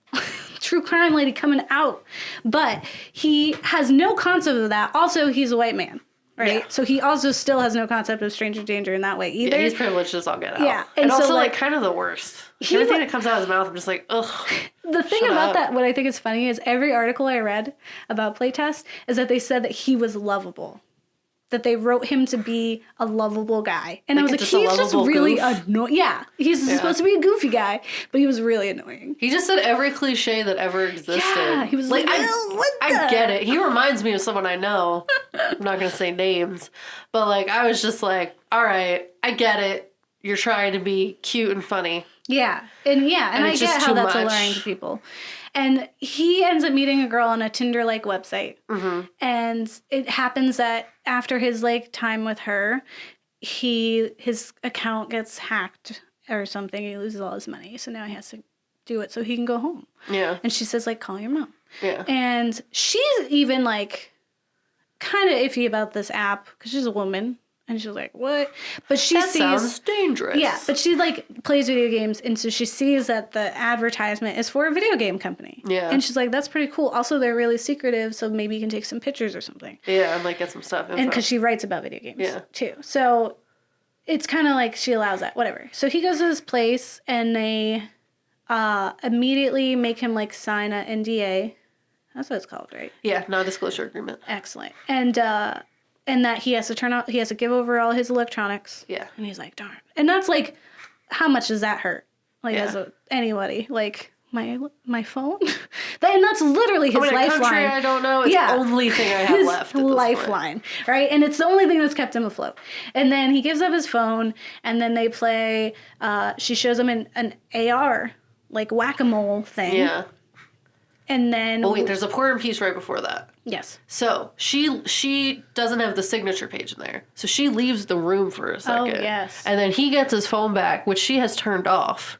True crime lady coming out. But he has no concept of that. Also, he's a white man. Right? Yeah. So he also still has no concept of stranger danger in that way either. Yeah, he's privileged as all get out. Yeah. And so, also, like, kind of the worst. Like, everything that comes out of his mouth, I'm just like, ugh. The thing about that, what I think is funny, is every article I read about Playtest is that they said that he was lovable. That they wrote him to be a lovable guy. And I was like, just a he's just lovable really goof? annoying. Yeah, he's supposed to be a goofy guy, but he was really annoying. He just said every cliche that ever existed. Yeah, he was like, I get it. He reminds me of someone I know. I'm not going to say names. But, like, I was just like, all right, I get it. You're trying to be cute and funny. Yeah, and I it's get just how too that's much. alluring to people. And he ends up meeting a girl on a Tinder-like website. Mm-hmm. And it happens that after his, like, time with her, his account gets hacked or something. He loses all his money. So now he has to do it so he can go home. Yeah. And she says, like, call your mom. Yeah. And she's even, like, kind of iffy about this app because she's a woman. And she's like, what? But she That sees... sounds dangerous. Yeah, but she, like, plays video games, and so she sees that the advertisement is for a video game company. Yeah. And she's like, that's pretty cool. Also, they're really secretive, so maybe you can take some pictures or something. Yeah, and, like, get some stuff. And because she writes about video games, Yeah. too. So it's kind of like she allows that, whatever. So he goes to this place, and they immediately make him, like, sign an NDA. That's what it's called, right? Yeah, non-disclosure agreement. Excellent. And that he has to give over all his electronics. Yeah. And he's like, darn. And that's like, how much does that hurt? Like, Yeah. anybody, like, my phone? And that's literally his A lifeline. country I don't know. It's the only thing I have his left at this lifeline, right? And it's the only thing that's kept him afloat. And then he gives up his phone, and then they play, she shows him an AR, like, whack-a-mole thing. Yeah. And then... Oh, wait, there's a important piece right before that. Yes. So, she doesn't have the signature page in there. So she leaves the room for a second. Oh, yes. And then he gets his phone back, which she has turned off,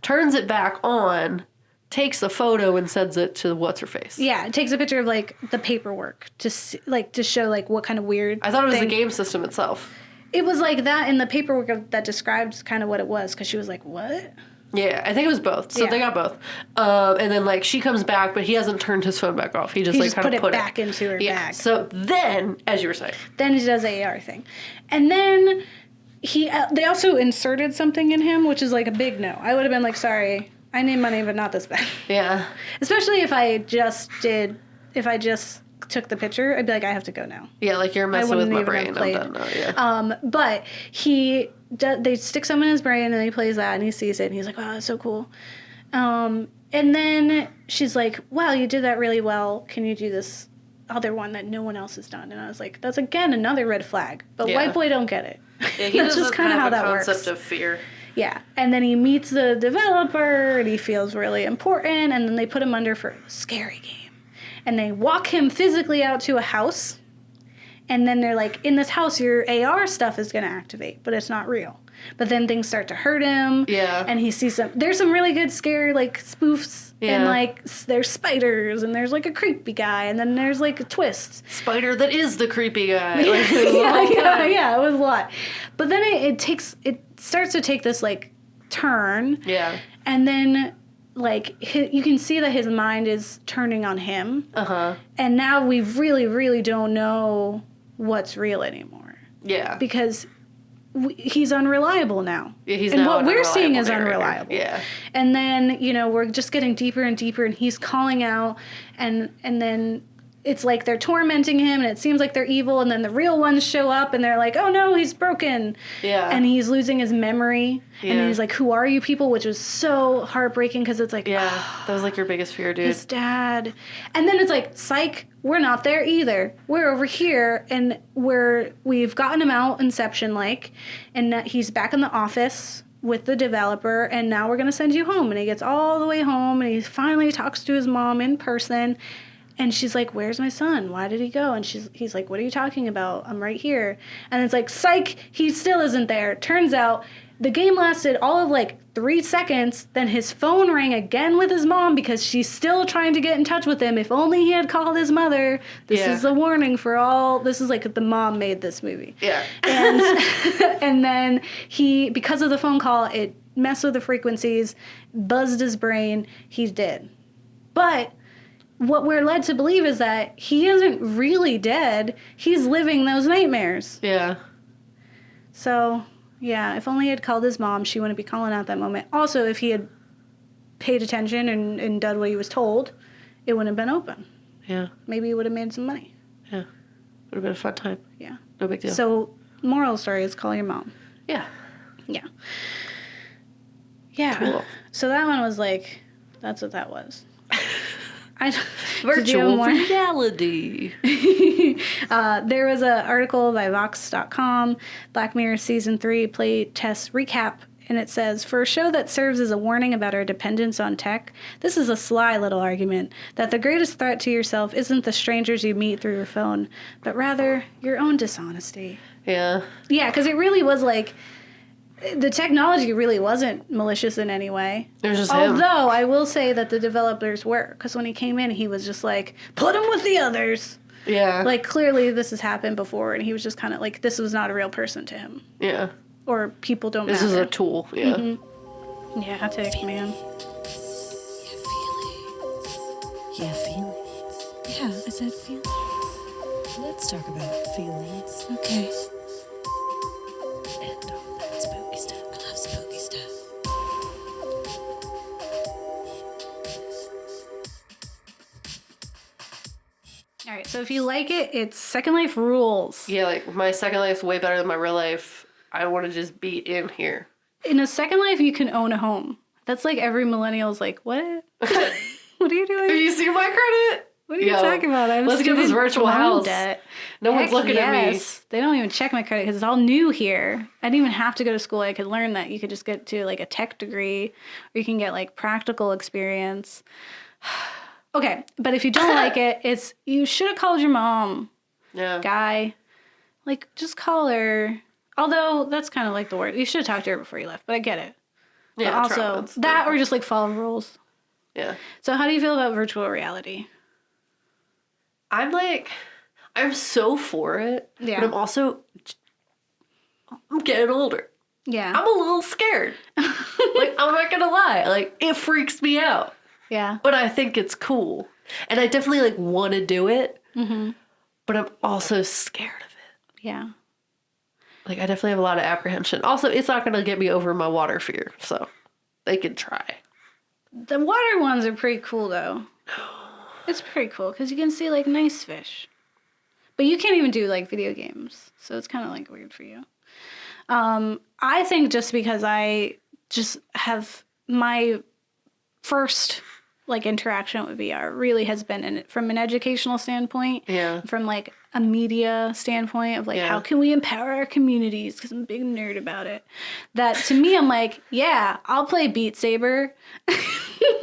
turns it back on, takes the photo and sends it to what's-her-face. Yeah, it takes a picture of, like, the paperwork to see, like, to show, like, what kind of weird I thought it was thing. the game system itself. It was like that in the paperwork that described kind of what it was, because she was like, what? Yeah, I think it was both. So Yeah. they got both. And then, like, she comes back, but he hasn't turned his phone back off. He just kind of put it back into her bag. So then, as you were saying. Then he does the AR thing. And then they also inserted something in him, which is like a big no. I would have been like, sorry, I need money, but not this bad. Yeah. Especially if I just took the picture, I'd be like, I have to go now. Yeah, like, you're messing with my brain. I'm done now, yeah. But they stick some in his brain, and he plays that, and he sees it, and he's like, wow, that's so cool. And then she's like, wow, you did that really well. Can you do this other one that no one else has done? And I was like, that's, again, another red flag. But white boy don't get it. Yeah, he That's doesn't just kind of have how a that concept works. of fear. Yeah. And then he meets the developer, and he feels really important, and then they put him under for a scary game. And they walk him physically out to a house, and then they're like, in this house, your AR stuff is going to activate, but it's not real. But then things start to hurt him. Yeah. And he sees there's some really good scare, like, spoofs. Yeah. And, like, there's spiders, and there's, like, a creepy guy, and then there's, like, twists. Spider that is the creepy guy. Like, it was a whole thing. Yeah, it was a lot. But then it starts to take this, like, turn. Yeah. And then, like, you can see that his mind is turning on him. Uh-huh. And now we really, really don't know what's real anymore. Yeah. Because he's unreliable now. Yeah, he's and now what an we're seeing is narrator. unreliable. Yeah. And then, we're just getting deeper and deeper, and he's calling out, and then it's like they're tormenting him and it seems like they're evil, and then the real ones show up and they're like, oh no, he's broken. Yeah. And he's losing his memory. Yeah. And he's like, who are you people? Which was so heartbreaking because it's like, yeah, that was like your biggest fear, dude. his dad. And then it's like, psych, we're not there either. We're over here and we've gotten him out Inception-like, and he's back in the office with the developer, and now we're going to send you home. And he gets all the way home and he finally talks to his mom in person. And she's like, where's my son? Why did he go? And he's like, what are you talking about? I'm right here. And it's like, psych, he still isn't there. Turns out the game lasted all of like 3 seconds. Then his phone rang again with his mom because she's still trying to get in touch with him. If only he had called his mother. This is a warning for all. This is like the mom made this movie. Yeah. And, and then because of the phone call, it messed with the frequencies, buzzed his brain. He's dead. But what we're led to believe is that he isn't really dead. He's living those nightmares. Yeah. So, yeah, if only he had called his mom, she wouldn't be calling out that moment. Also, if he had paid attention and done what he was told, it wouldn't have been open. Yeah. Maybe he would have made some money. Yeah. Would have been a fun time. Yeah. No big deal. So, moral of the story is call your mom. Yeah. Yeah. Yeah. Cool. So that one was like, that's what that was. Virtual reality. There was an article by Vox.com, Black Mirror Season 3 Playtest Recap, and it says, for a show that serves as a warning about our dependence on tech, this is a sly little argument that the greatest threat to yourself isn't the strangers you meet through your phone, but rather your own dishonesty. Yeah. Yeah, because it really was like, the technology really wasn't malicious in any way. It was just him. Although, I will say that the developers were. Because when he came in, he was just like, put him with the others. Yeah. Like, clearly this has happened before. And he was just kind of like, this was not a real person to him. Yeah. Or people don't This matter. is a tool. Yeah. Mm-hmm. Yeah, tech, man. Yeah, feelings. Yeah, I said feelings. Let's talk about feelings. Okay. And all that spooky stuff. I love spooky stuff. All right, so if you like it, it's Second Life rules. Yeah, like my Second Life's way better than my real life. I want to just be in here. In a Second Life, you can own a home. That's like every millennial's like, what? What are you doing? Have you seen my credit? What are you talking about? Let's get this virtual house. Debt. No one's Heck looking at me. yes. They don't even check my credit because it's all new here. I didn't even have to go to school. I could learn that. You could just get to like a tech degree, or you can get like practical experience. Okay, but if you don't like it, you should have called your mom, Yeah. guy. Like, just call her. Although that's kind of like the word. You should have talked to her before you left, but I get it. Yeah. But also that, or just like follow rules. Yeah. So how do you feel about virtual reality? I'm so for it. Yeah. But I'm getting older. Yeah. I'm a little scared. Like, I'm not gonna lie. Like, it freaks me out. Yeah. But I think it's cool. And I definitely, like, want to do it. Mm-hmm. But I'm also scared of it. Yeah. Like, I definitely have a lot of apprehension. Also, it's not gonna get me over my water fear. So, they can try. The water ones are pretty cool, though. It's pretty cool, because you can see, like, nice fish. But you can't even do, like, video games. So it's kind of, like, weird for you. I think just because I just have my first, like, interaction with VR really has been from an educational standpoint. Yeah. From, like, a media standpoint of, like, how can we empower our communities? Because I'm a big nerd about it. That, to me, I'm like, yeah, I'll play Beat Saber.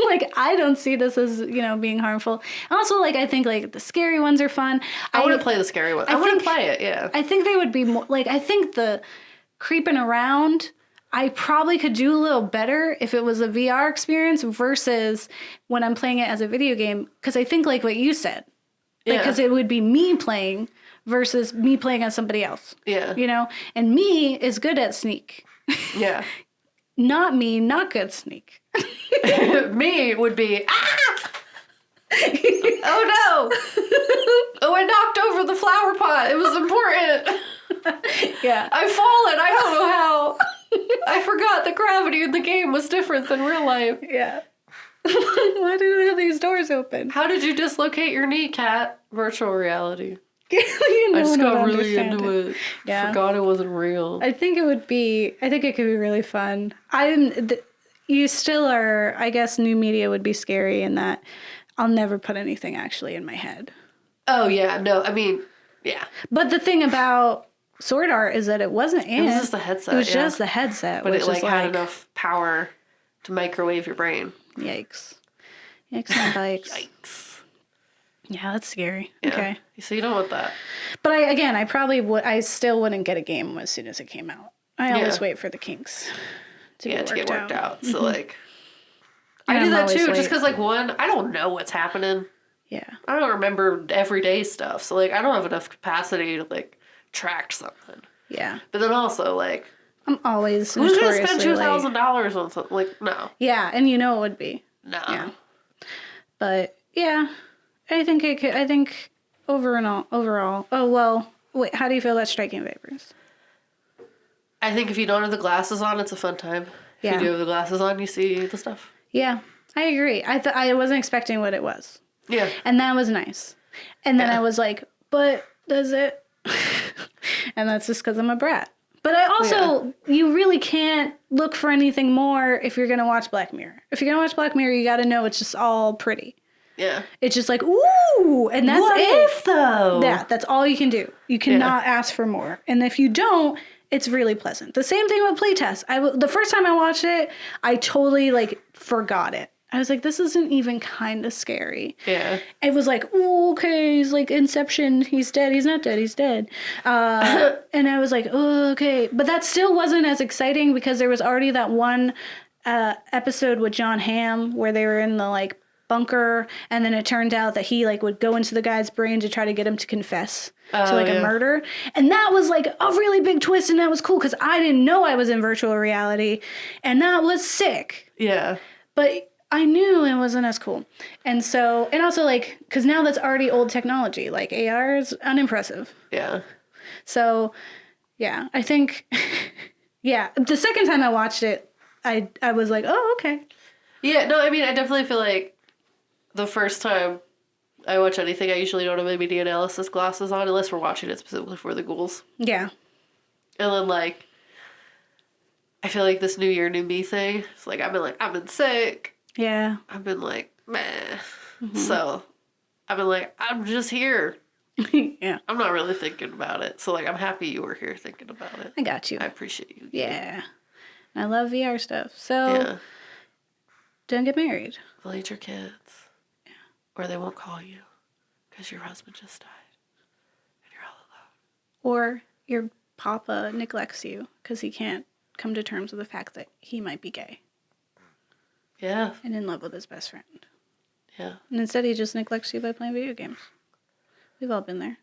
Like, I don't see this as, being harmful. And also, like, I think, like, the scary ones are fun. I want to play the scary one. I want to play it, yeah. I think they would be more, like, I think the creeping around, I probably could do a little better if it was a VR experience versus when I'm playing it as a video game. Because I think, like what you said, because it would be me playing versus me playing as somebody else. Yeah. And me is good at sneak. Yeah. Not me, not good sneak. Me would be, oh no! Oh, I knocked over the flower pot. It was important. Yeah. I've fallen. I don't know how. I forgot the gravity in the game was different than real life. Yeah. Why do they have these doors open? How did you dislocate your knee, Kat? Virtual reality. I I just got really into it. Yeah. Forgot it wasn't real. I think it could be really fun. You still are, I guess new media would be scary in that I'll never put anything actually in my head. Oh, yeah. No, I mean, yeah. But the thing about Sword Art is that it wasn't It was just the headset. It was just the headset. But which it, like, is had enough power to microwave your brain. Yikes. Yikes and bikes. Yikes. Yeah, that's scary. Yeah. Okay. So you don't want that. But I probably would. I still wouldn't get a game as soon as it came out. I always wait for the kinks to get worked out. So like, And I do I'm that always too. late. Just because like I don't know what's happening. Yeah. I don't remember everyday stuff. So like, I don't have enough capacity to like track something. Yeah. But then also like, I'm always who's gonna spend notoriously late. $2,000 on something? Like, no. Yeah, and you know it would be. No. Yeah. But yeah, I think it could. I think overall. Oh well. Wait, how do you feel about striking vapors? I think if you don't have the glasses on, it's a fun time. If Yeah. you do have the glasses on, you see the stuff. Yeah, I agree. I wasn't expecting what it was, Yeah. and that was nice. And then Yeah. I was like, but does it? And that's just because I'm a brat. But I also, you really can't look for anything more if you're gonna watch Black Mirror. If you're gonna watch Black Mirror, you got to know it's just all pretty. Yeah. It's just like, ooh, and that's What it. if though? Yeah, that's all you can do. You cannot ask for more. And if you don't, it's really pleasant. The same thing with Playtest. The first time I watched it, I totally like forgot it. I was like, this isn't even kind of scary. Yeah. It was like, oh, okay, he's like Inception. He's dead. He's not dead. He's dead. And I was like, oh, okay. But that still wasn't as exciting because there was already that one episode with John Hamm where they were in the like bunker, and then it turned out that he like would go into the guy's brain to try to get him to confess to like a murder, and that was like a really big twist, and that was cool because I didn't know I was in virtual reality, and that was sick. Yeah. But I knew it wasn't as cool, and so, and also like because now that's already old technology, like AR is unimpressive. Yeah. So yeah, I think yeah, the second time I watched it, I was like, oh, okay. Yeah, no, I mean, I definitely feel like the first time I watch anything, I usually don't have my media analysis glasses on unless we're watching it specifically for the Ghouls. Yeah. And then, like, I feel like this New Year, New Me thing, it's like, I've been sick. Yeah. I've been like, meh. So, I've been like, I'm just here. Yeah. I'm not really thinking about it. So, like, I'm happy you were here thinking about it. I got you. I appreciate you. Yeah. I love VR stuff. So, Yeah. don't get married. Delete your kids. Yeah. Or they won't call you because your husband just died. And you're all alone. Or your papa neglects you because he can't come to terms with the fact that he might be gay Yeah. and in love with his best friend. Yeah. And instead he just neglects you by playing video games. We've all been there.